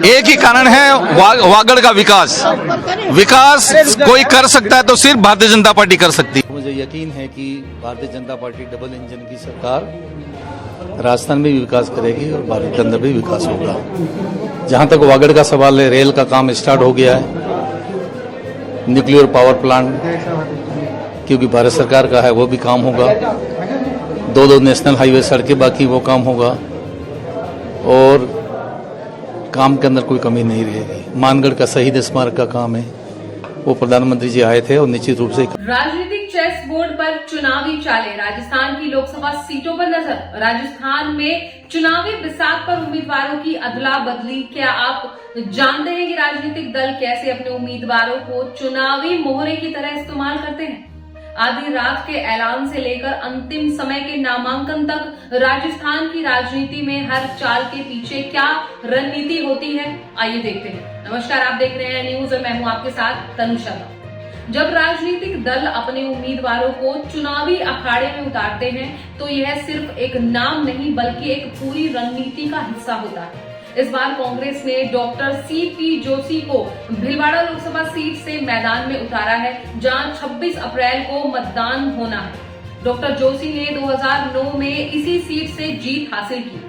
एक ही कारण है, वागड़ का विकास। विकास कोई कर सकता है तो सिर्फ भारतीय जनता पार्टी कर सकती है। मुझे यकीन है कि Bharatiya Janata party double engine की सरकार राजस्थान में भी विकास करेगी और भारत के अंदर भी विकास होगा। जहां तक वागड़ का सवाल है, रेल का काम स्टार्ट हो गया है, न्यूक्लियर पावर प्लांट क्योंकि भारत सरकार का है वो भी काम होगा। दो नेशनल हाईवे सड़कें बाकी वो काम होगा और काम के अंदर कोई कमी नहीं रहेगी। मानगढ़ का शहीद स्मारक का काम है, वो प्रधानमंत्री जी आए थे और निश्चित रूप से। राजनीतिक चेस बोर्ड पर चुनावी चालें, राजस्थान की लोकसभा सीटों पर नजर। राजस्थान में चुनावी बिसात पर उम्मीदवारों की अदला बदली। क्या आप जानते हैं कि राजनीतिक दल कैसे अपने उम्मीदवारों को चुनावी मोहरे की तरह इस्तेमाल करते हैं? आधी रात के ऐलान से लेकर अंतिम समय के नामांकन तक राजस्थान की राजनीति में हर चाल के पीछे क्या रणनीति होती है, आइए देखते हैं। नमस्कार, आप देख रहे हैं न्यूज और मैं हूं आपके साथ तनु शर्मा। जब राजनीतिक दल अपने उम्मीदवारों को चुनावी अखाड़े में उतारते हैं तो यह सिर्फ एक नाम नहीं बल्कि एक पूरी रणनीति का हिस्सा होता है। इस बार कांग्रेस ने डॉक्टर सीपी जोशी को भीलवाड़ा लोकसभा सीट से मैदान में उतारा है, जहां 26 अप्रैल को मतदान होना है। डॉक्टर जोशी ने 2009 में इसी सीट से जीत हासिल की,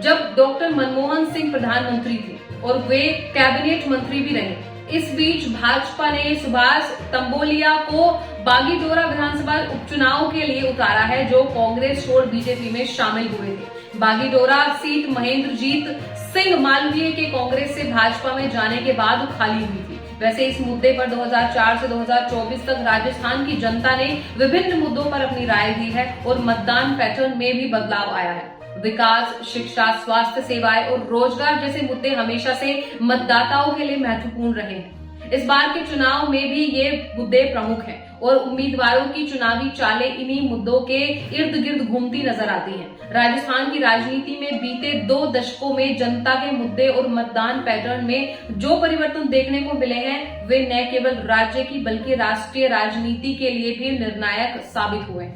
जब डॉक्टर मनमोहन सिंह प्रधानमंत्री थे और वे कैबिनेट मंत्री भी रहे। इस बीच भाजपा ने सुभाष तंबोलिया को बागीडोरा विधानसभा उपचुनाव के लिए उतारा है, जो कांग्रेस छोड़ बीजेपी में शामिल हुए थे। बागीडोरा सीट महेंद्रजीत सिंह मालवीय के कांग्रेस से भाजपा में जाने के बाद खाली हुई थी। वैसे इस मुद्दे पर 2004 से 2024 तक राजस्थान की जनता ने विभिन्न मुद्दों पर अपनी राय दी है और मतदान पैटर्न में भी बदलाव आया है। विकास, शिक्षा, स्वास्थ्य सेवाएं और रोजगार जैसे मुद्दे हमेशा से मतदाताओं के लिए महत्वपूर्ण रहे हैं। इस बार के चुनाव में भी ये मुद्दे प्रमुख हैं और उम्मीदवारों की चुनावी चालें इन्हीं मुद्दों के इर्द गिर्द घूमती नजर आती हैं। राजस्थान की राजनीति में बीते 2 दशकों में जनता के मुद्दे और मतदान पैटर्न में जो परिवर्तन देखने को मिले हैं, वे न केवल राज्य की बल्कि राष्ट्रीय राजनीति के लिए भी निर्णायक साबित हुए।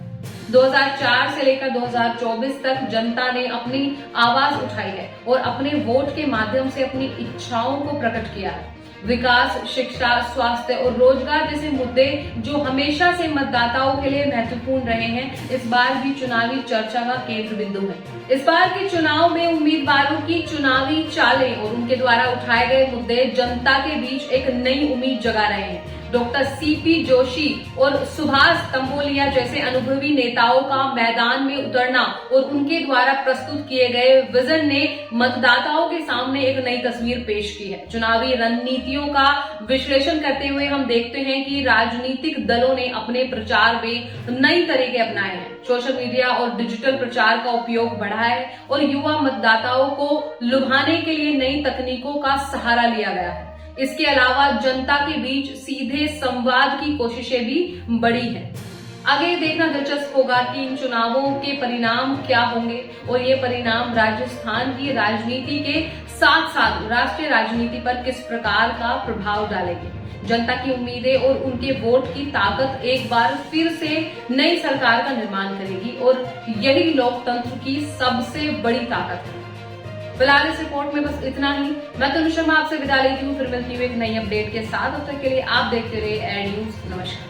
2004 से लेकर 2024 तक जनता ने अपनी आवाज उठाई है और अपने वोट के माध्यम से अपनी इच्छाओं को प्रकट किया है। विकास, शिक्षा, स्वास्थ्य और रोजगार जैसे मुद्दे जो हमेशा से मतदाताओं के लिए महत्वपूर्ण रहे हैं, इस बार भी चुनावी चर्चा का केंद्र बिंदु है। इस बार के चुनाव में उम्मीदवारों की चुनावी चालें और उनके द्वारा उठाए गए मुद्दे जनता के बीच एक नई उम्मीद जगा रहे हैं। डॉक्टर सीपी जोशी और सुभाष तंबोलिया जैसे अनुभवी नेताओं का मैदान में उतरना और उनके द्वारा प्रस्तुत किए गए विजन ने मतदाताओं के सामने एक नई तस्वीर पेश की है। चुनावी रणनीतियों का विश्लेषण करते हुए हम देखते हैं कि राजनीतिक दलों ने अपने प्रचार में नई तरीके अपनाए हैं। सोशल मीडिया और डिजिटल प्रचार का उपयोग बढ़ा है और युवा मतदाताओं को लुभाने के लिए नई तकनीकों का सहारा लिया गया है। इसके अलावा जनता के बीच सीधे संवाद की कोशिशें भी बढ़ी हैं। आगे देखना दिलचस्प होगा कि इन चुनावों के परिणाम क्या होंगे और ये परिणाम राजस्थान की राजनीति के साथ साथ राष्ट्रीय राजनीति पर किस प्रकार का प्रभाव डालेंगे। जनता की उम्मीदें और उनके वोट की ताकत एक बार फिर से नई सरकार का निर्माण करेगी और यही लोकतंत्र की सबसे बड़ी ताकत है। फिलहाल इस रिपोर्ट में बस इतना ही। मैं तनु शर्मा आपसे विदा लेती हूँ, फिर मिलती हूँ एक नई अपडेट के साथ। तब तक के लिए आप देखते रहिए एड न्यूज। नमस्कार।